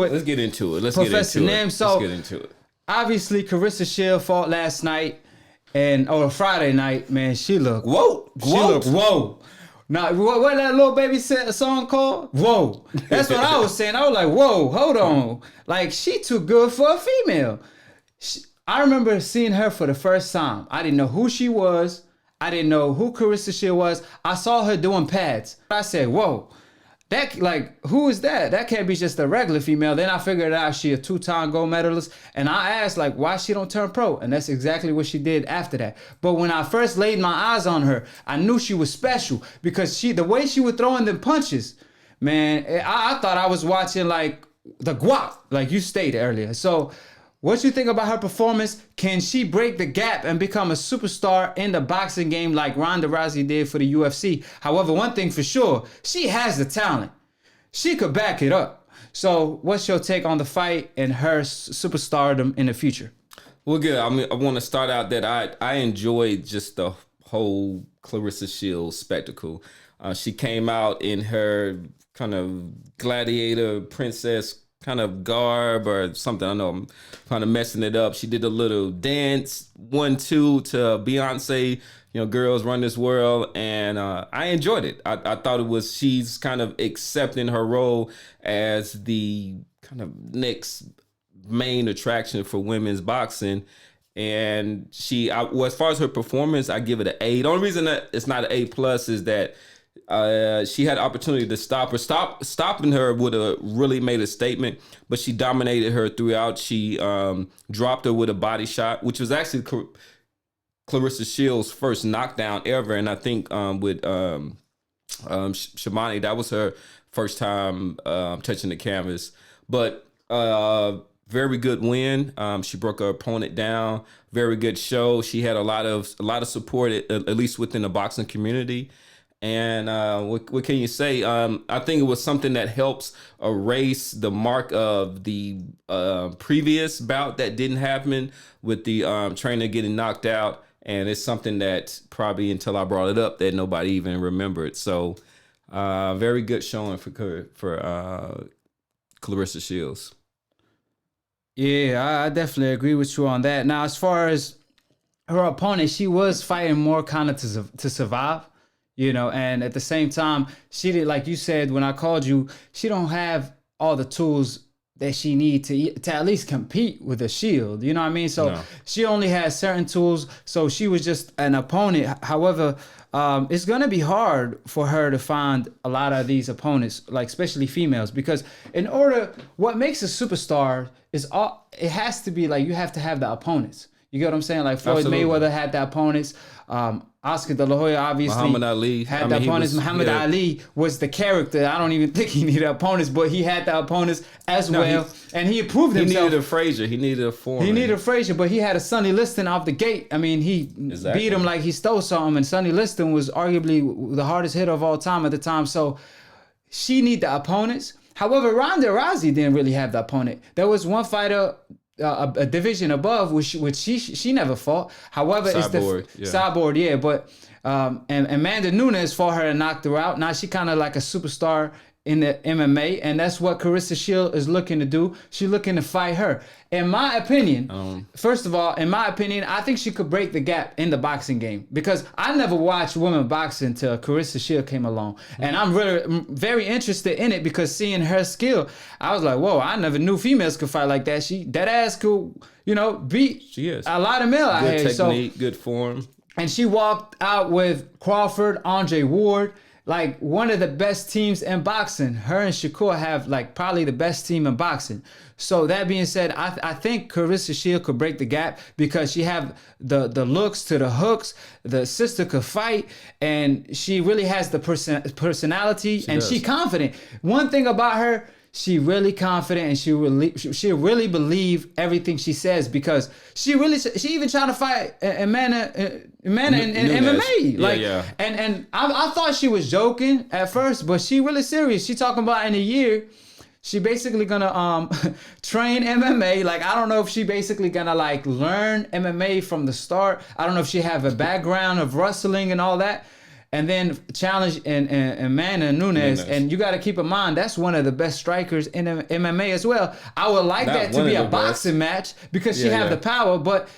Let's get into it. Professor Nim. So let's get into it. Obviously, Claressa Shields fought last night or Friday night. Man, she looked whoa. She looked whoa. Now, what that little baby said a song called? Whoa. That's what I was saying. I was like, whoa, hold on. Like, she too good for a female. I remember seeing her for the first time. I didn't know who she was. I didn't know who Claressa Shields was. I saw her doing pads. I said, whoa. That, like, who is that? That can't be just a regular female. Then I figured out she a 2-time gold medalist. And I asked, like, why she don't turn pro? And that's exactly what she did after that. But when I first laid my eyes on her, I knew she was special because the way she was throwing them punches, man, I thought I was watching, like, the guap, like you stated earlier. So what you think about her performance? Can she break the gap and become a superstar in the boxing game like Ronda Rousey did for the UFC? However, one thing for sure, she has the talent. She could back it up. So what's your take on the fight and her superstardom in the future? Well, good. I mean, I want to start out that I enjoyed just the whole Claressa Shields spectacle. She came out in her kind of gladiator princess kind of garb or something. I know I'm kind of messing it up. She did a little dance, 1-2 to Beyonce, Girls Run This World. And I enjoyed it. I thought she's kind of accepting her role as the kind of next main attraction for women's boxing. And as far as her performance, I give it an A. The only reason that it's not an A+ is that she had opportunity to stop her. Stopping her would have really made a statement, but she dominated her throughout. She dropped her with a body shot, which was actually Claressa Shields' first knockdown ever. And I think with Shamani, that was her first time touching the canvas. But very good win. She broke her opponent down. Very good show. She had a lot of support, at least within the boxing community. And what can you say? I think it was something that helps erase the mark of the previous bout that didn't happen with the trainer getting knocked out. And it's something that probably until I brought it up that nobody even remembered. So very good showing for Claressa Shields. Yeah, I definitely agree with you on that. Now, as far as her opponent, she was fighting more kind of to survive. And at the same time, she did, like you said, when I called you, she don't have all the tools that she need to at least compete with a Shield. You know what I mean? So no. She only has certain tools. So she was just an opponent. However, it's going to be hard for her to find a lot of these opponents, like especially females, because what makes a superstar is it has to be like, you have to have the opponents. You get what I'm saying? Like Floyd Mayweather had the opponents. Oscar De La Hoya obviously Muhammad Ali had the opponents. Muhammad Ali was the character. I don't even think he needed opponents, but he had the opponents as well. And he proved himself. He needed a Frazier. He needed a Foreman. He needed a Frazier, but he had a Sonny Liston off the gate. I mean, he beat him like he stole something. And Sonny Liston was arguably the hardest hitter of all time at the time. So she needed the opponents. However, Ronda Rousey didn't really have the opponent. There was one fighter a division above, which she never fought. However, Cyborg, it's the Cyborg, yeah. But and Amanda Nunes fought her and knocked her out. Now she kind of like a superstar in the MMA, and that's what Claressa Shields is looking to do. She's looking to fight her. In my opinion, first of all, I think she could break the gap in the boxing game because I never watched women boxing until Claressa Shields came along. And I'm really very interested in it because seeing her skill, I was like, whoa, I never knew females could fight like that. That ass could, beat a lot of male out here. Good technique, good form. And she walked out with Crawford, Andre Ward, like one of the best teams in boxing. Her and Shakur have like probably the best team in boxing. So that being said, I think Claressa Shields could break the gap because she have the looks to the hooks. The sister could fight, and she really has the personality, and she confident. One thing about her, she really confident, and she really believe everything she says because she even trying to fight Amanda in MMA. Like, and I thought she was joking at first, but she really serious. She talking about in a year, she basically gonna train MMA. Like, I don't know if she basically gonna like learn MMA from the start. I don't know if she have a background of wrestling and all that. and then challenge and Manny Nunes. And you got to keep in mind that's one of the best strikers in MMA as well. I would like that to be a boxing match because she have the power, but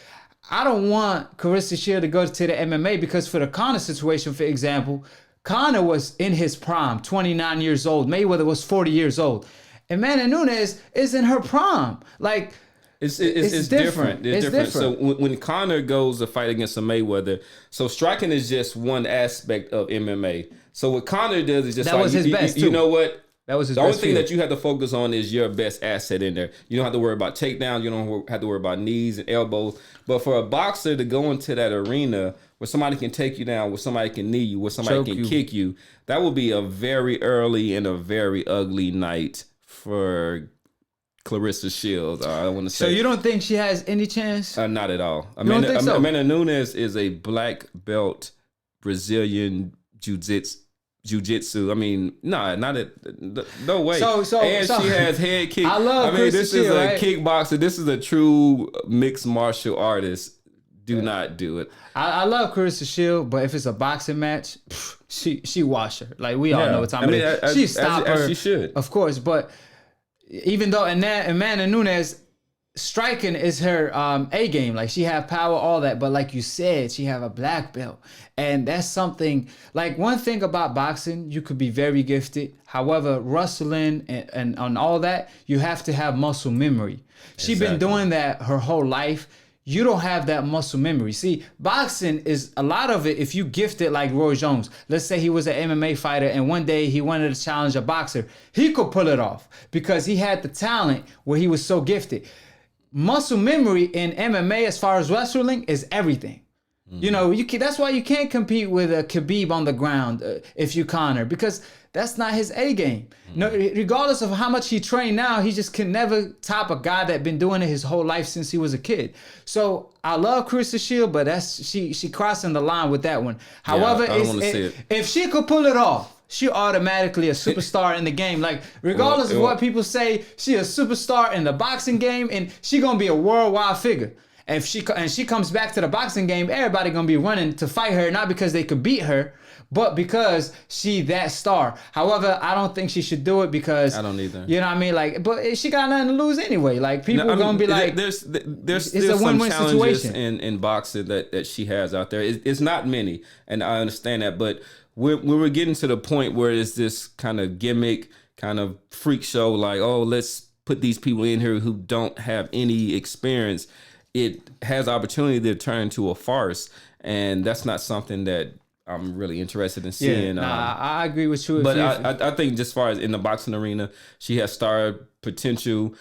I don't want Claressa Shields to go to the MMA because for the Conor situation, for example, Conor was in his prime, 29 years old. Mayweather was 40 years old. And Manny Nunes is in her prime. Like, it's different. It's different. So when Conor goes to fight against a Mayweather, so striking is just one aspect of MMA. So what Conor does is just that was his best, you know what? That was his the best only thing that you have to focus on is your best asset in there. You don't have to worry about takedowns. You don't have to worry about knees and elbows. But for a boxer to go into that arena where somebody can take you down, where somebody can knee you, where somebody can kick you, that will be a very early and a very ugly night for Claressa Shields. I want to say. So you don't think she has any chance? Not at all. Don't think so? Amanda Nunes is a black belt Brazilian jiu-jitsu. I mean, no way. So she has head kick. I love Claressa this Shields, is a right? kickboxer. This is a true mixed martial artist. Do not do it. I love Claressa Shields, but if it's a boxing match, she wash her. Like we all know what time it is. She stop her. She should, of course. But even though Amanda Nunes striking is her A game, like she have power, all that. But like you said, she have a black belt, and that's something. Like one thing about boxing, you could be very gifted. However, wrestling and on all that, you have to have muscle memory. She been doing that her whole life. You don't have that muscle memory. See, boxing is a lot of it. If you gifted like Roy Jones, let's say he was an MMA fighter and one day he wanted to challenge a boxer, he could pull it off because he had the talent where he was so gifted. Muscle memory in MMA as far as wrestling is everything. You know, that's why you can't compete with a Khabib on the ground if you Conor, because that's not his A game. No, regardless of how much he trained now, he just can never top a guy that been doing it his whole life since he was a kid. So I love Claressa Shields, but that's she crossing the line with that one. However, if she could pull it off, she automatically a superstar in the game. Like, regardless of what people say, she a superstar in the boxing game, and she gonna be a worldwide figure. If she comes back to the boxing game, everybody gonna be running to fight her, not because they could beat her, but because she that star. However, I don't think she should do it because I don't either. You know what I mean? Like, but she got nothing to lose anyway. Like, people are gonna be like, there's it's still a win-win some challenges situation in boxing that she has out there. It's not many, and I understand that, but we're getting to the point where it's this kind of gimmick, kind of freak show, like, oh, let's put these people in here who don't have any experience. It has opportunity to turn into a farce, and that's not something that I'm really interested in seeing. Yeah, I agree with you. But I think just as far as in the boxing arena, she has star potential.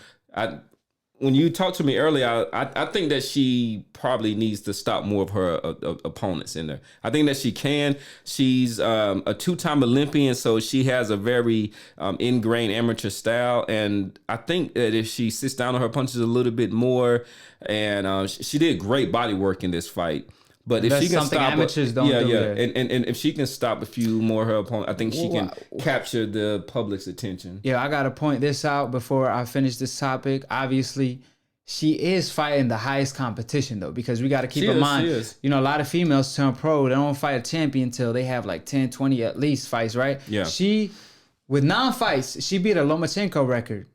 When you talked to me earlier, I think that she probably needs to stop more of her opponents in there. I think that she can. She's a two-time Olympian, so she has a very ingrained amateur style. And I think that if she sits down on her punches a little bit more, and she did great body work in this fight. But if she can stop, amateurs don't do that. And if she can stop a few more of her opponents, I think she can capture the public's attention. Yeah, I gotta point this out before I finish this topic. Obviously, she is fighting the highest competition though, because we got to keep in mind, you know, a lot of females turn pro, they don't fight a champion until they have like 10, 20 at least fights, right? Yeah. She, with 9 fights, she beat a Lomachenko record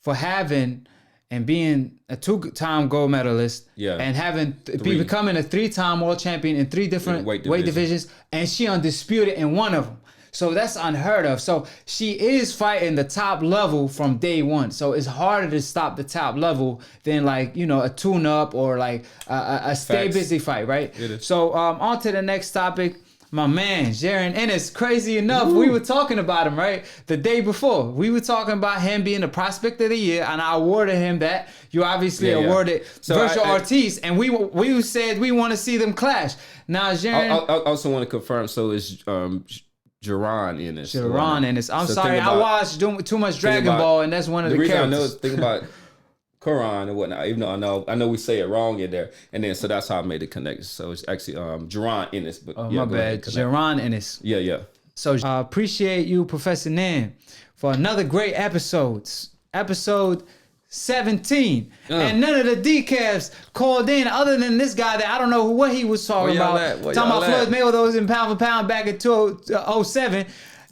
for having and being a 2-time gold medalist, and becoming a 3-time world champion in 3 different weight divisions, and she undisputed in one of them. So that's unheard of. So she is fighting the top level from day one. So it's harder to stop the top level than, like, you know, a tune-up or like a stay busy fight, right? So on to the next topic. My man, Jaron Ennis, crazy enough, we were talking about him, right? The day before. We were talking about him being the prospect of the year, and I awarded him that. You obviously awarded Virgil Ortiz, and we said we want to see them clash. Now, Jaron... I also want to confirm, so it's Jaron Ennis. Jaron Ennis. I'm sorry, I watched too much Dragon Ball, and that's one of the characters. The reason I know is think about... Quran and whatnot, even though I know we say it wrong in there, and then so that's how I made the connection. So it's actually Jaron Ennis. But my bad, Jaron Ennis. Yeah. So I appreciate you, Professor Nan, for another great episode 17. And none of the decafs called in other than this guy that I don't know what he was talking about. Talking about Floyd Mayweather was in pound for pound back in 2007.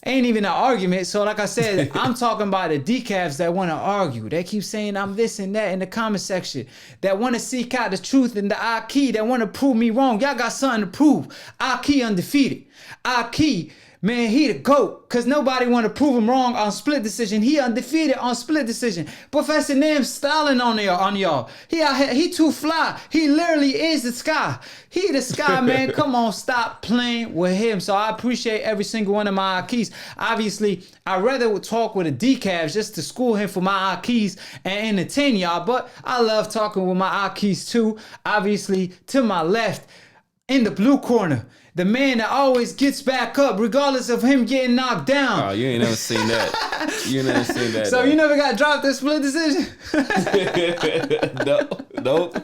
Ain't even an argument. So like I said, I'm talking about the decafs that want to argue. They keep saying I'm this and that in the comment section. That want to seek out the truth in the AkHi. That want to prove me wrong. Y'all got something to prove. AkHi undefeated. AkHi, man, he the GOAT. Because nobody want to prove him wrong on split decision. He undefeated on split decision. Professor Nim styling on y'all. He out here, he too fly. He literally is the sky. He the sky, man. Come on, stop playing with him. So I appreciate every single one of my AkHis. Obviously, I'd rather talk with a decaf just to school him for my AkHis and entertain y'all. But I love talking with my AkHis too. Obviously, to my left, in the blue corner, the man that always gets back up regardless of him getting knocked down. Oh, you ain't never seen that. You ain't never seen that. So you never got dropped in split decision? Nope.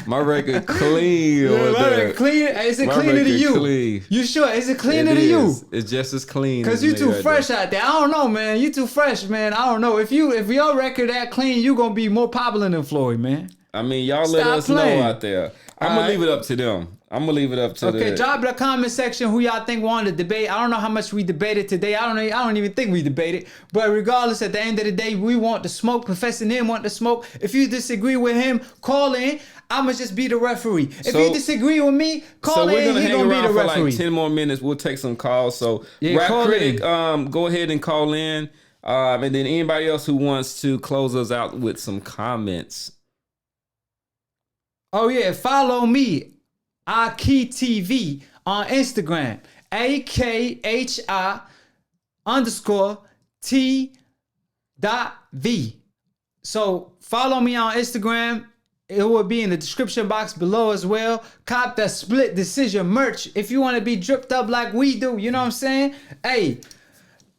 My record clean. Yeah, my record clean. Is it cleaner to you? Clean. You sure? Is it cleaner to you? It's just as clean. Cause you too fresh out there. I don't know, man. You too fresh, man. I don't know. If your record that clean, you gonna be more popular than Floyd, man. I mean, y'all let us know out there. I'm gonna leave it up to them. I'm gonna leave it up to Okay, drop the comment section who y'all think wanted to debate. I don't know how much we debated today. I don't even think we debated. But regardless, at the end of the day, we want the smoke. Professor Nim want the smoke. If you disagree with him, call in. I'ma just be the referee. If you disagree with me, call in. He's gonna be the referee. For like 10 more minutes. We'll take some calls. So Rap Critic, go ahead and call in. And then anybody else who wants to close us out with some comments. Oh yeah, follow me, AkHi TV on Instagram, AKHI_T.V. So follow me on Instagram. It will be in the description box below as well. Cop that split decision merch if you want to be dripped up like we do. You know what I'm saying? Hey,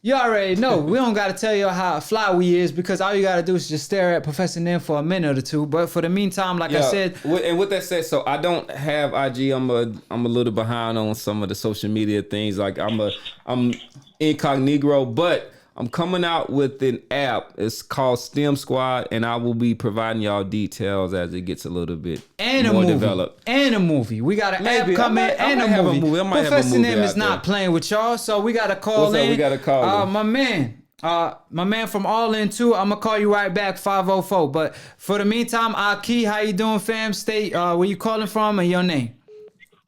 you already know. We don't got to tell you how fly we is because all you got to do is just stare at Professor Nim for a minute or two. But for the meantime, like I said. And with that said, so I don't have IG. I'm a little behind on some of the social media things. Like I'm incognito, but I'm coming out with an app. It's called STEM Squad, and I will be providing y'all details as it gets a little bit more developed. And a movie. We got an app coming and a movie. Professor Nim is not playing with y'all, so we got to call in. We got to call in. My man from All In too. I'm gonna call you right back, 504. But for the meantime, AkHi, how you doing, fam? State where you calling from and your name.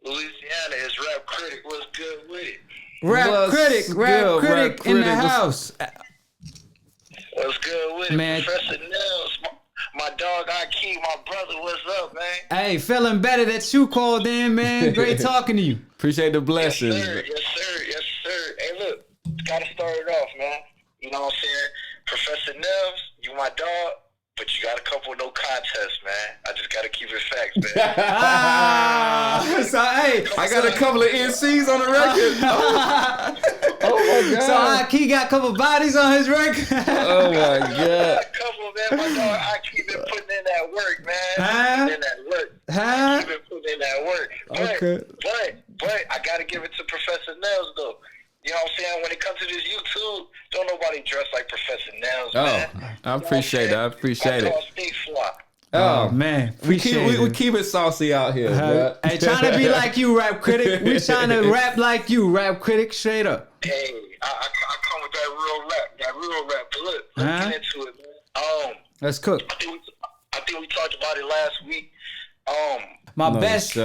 Louisiana is Rap Critic. What's good with it? Rap Critic in the house. What's good with it, man? Professor Nels, my dog AkHi, my brother. What's up, man? Hey, feeling better that you called in, man. Great talking to you. Appreciate the blessings. Yes, sir. Hey, look, gotta start it off, man. You know what I'm saying? Professor Nels, you my dog. But you got a couple no contest, man. I just got to keep it facts, man. So, hey, I got a couple of NCs on the record. Oh my God. So, AkHi got a couple bodies on his record. Oh, my God. A couple, man. My dog, AkHi been putting in that work, man. Putting in that work. He been putting in that work. But I got to give it to Professor Nels, though. You know what I'm saying? When it comes to this YouTube, don't nobody dress like Professor Nels, man. I appreciate it. I appreciate it. Oh, man. We keep it saucy out here, bro. Hey, trying to be like you, Rap Critic. We trying to rap like you, Rap Critic. Straight up. Hey, I come with that real rap. But look, let's get into it, man. Let's cook. I think we talked about it last week. My best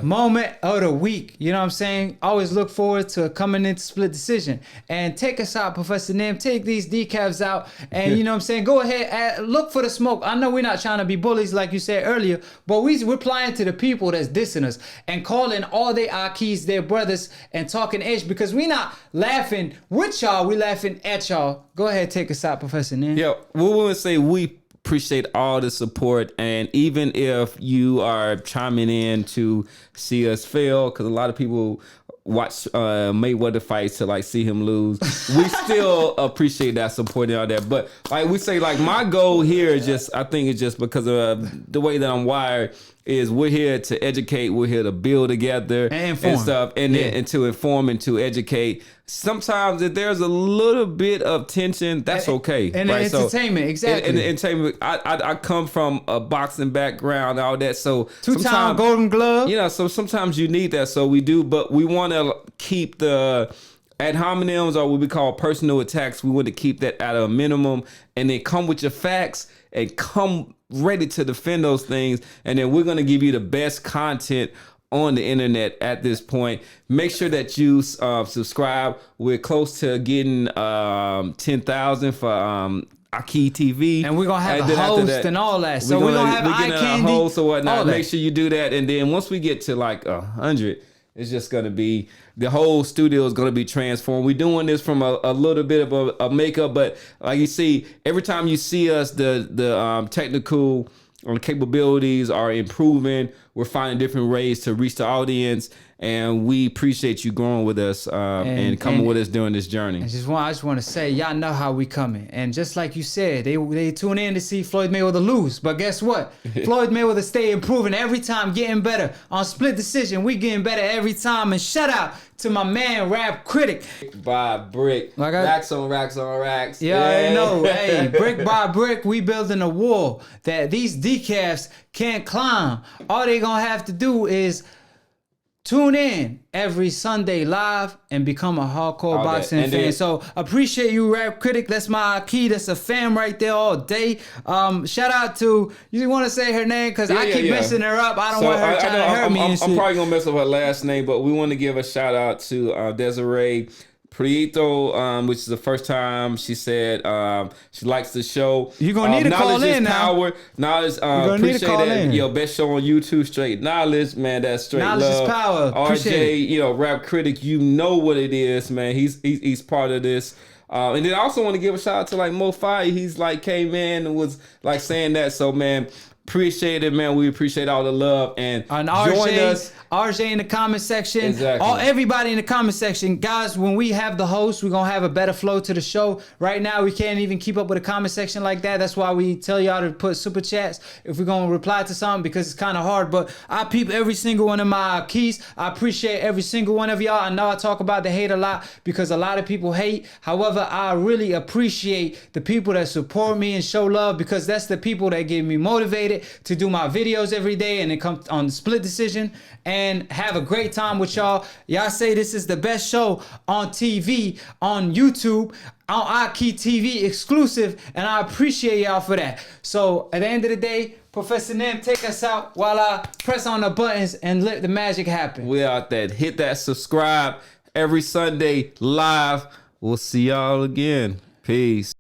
moment of the week. You know what I'm saying? Always look forward to coming into split decision. And take us out, Professor Nim. Take these decafs out. And you know what I'm saying? Go ahead and look for the smoke. I know we're not trying to be bullies like you said earlier, but we're replying to the people that's dissing us and calling all their AkHis their brothers and talking ish because we're not laughing with y'all. We laughing at y'all. Go ahead, take us out, Professor Nim. Yeah, we want to say we appreciate all the support, and even if you are chiming in to see us fail, because a lot of people watch Mayweather fights to like see him lose, we still appreciate that support and all that. But like we say, like my goal here is just, I think it's just because of the way that I'm wired, is we're here to educate, we're here to build together and inform. stuff, and to inform and to educate. Sometimes if there's a little bit of tension, that's okay. And right? entertainment, exactly. And entertainment. I come from a boxing background, all that. So two-time Golden Glove. So sometimes you need that. So we do, but we want to keep the ad hominems, or what we call personal attacks. We want to keep that at a minimum, and then come with your facts and come ready to defend those things. And then we're going to give you the best content on the internet at this point. Make sure that you subscribe. We're close to getting 10,000 for AkHi TV, and we're gonna have a host and all that. So we're gonna have eye candy, a host or whatnot. Make sure you do that, and then once we get to like 100, it's just gonna be, the whole studio is gonna be transformed. We're doing this from a little bit of a makeup, but like you see, every time you see us, the technical capabilities are improving. We're finding different ways to reach the audience, and we appreciate you growing with us and coming with us during this journey. I just want to say, y'all know how we coming, and just like you said, they tune in to see Floyd Mayweather lose, but guess what? Floyd Mayweather stay improving every time, getting better. On Split Decision, we getting better every time. And shout out to my man, Rap Critic. Brick by brick, racks on racks on racks. Yeah, I know. Hey, brick by brick, we building a wall that these decafs can't climb. All they gonna have to do is tune in every Sunday live and become a hardcore boxing fan. So appreciate you, Rap Critic. That's my AkHi. That's a fan right there all day. Shout out to, you want to say her name? Because I keep messing her up. I don't want her trying to hurt me. I'm probably going to mess up her last name, but we want to give a shout out to Desiree Prieto, which is the first time she said she likes the show. You're going to need to call in now. Knowledge, appreciate that. Yo, best show on YouTube, straight knowledge, man. That's straight knowledge love. Is power. RJ, Rap Critic, you know what it is, man. He's part of this. And then I also want to give a shout out to like Mo Fire. He's like came in and was like saying that. So man, appreciate it, man. We appreciate all the love, and join us. RJ in the comment section. Exactly. Everybody in the comment section. Guys, when we have the host, we're going to have a better flow to the show. Right now, we can't even keep up with a comment section like that. That's why we tell y'all to put super chats if we're going to reply to something, because it's kind of hard. But I peep every single one of my keys. I appreciate every single one of y'all. I know I talk about the hate a lot because a lot of people hate. However, I really appreciate the people that support me and show love, because that's the people that get me motivated to do my videos every day and then come on the Split Decision and have a great time with y'all. Y'all say this is the best show on TV, on YouTube, on AkHi TV exclusive, and I appreciate y'all for that. So at the end of the day, Professor Nim, take us out while I press on the buttons and let the magic happen. We out there. Hit that subscribe every Sunday live. We'll see y'all again. Peace.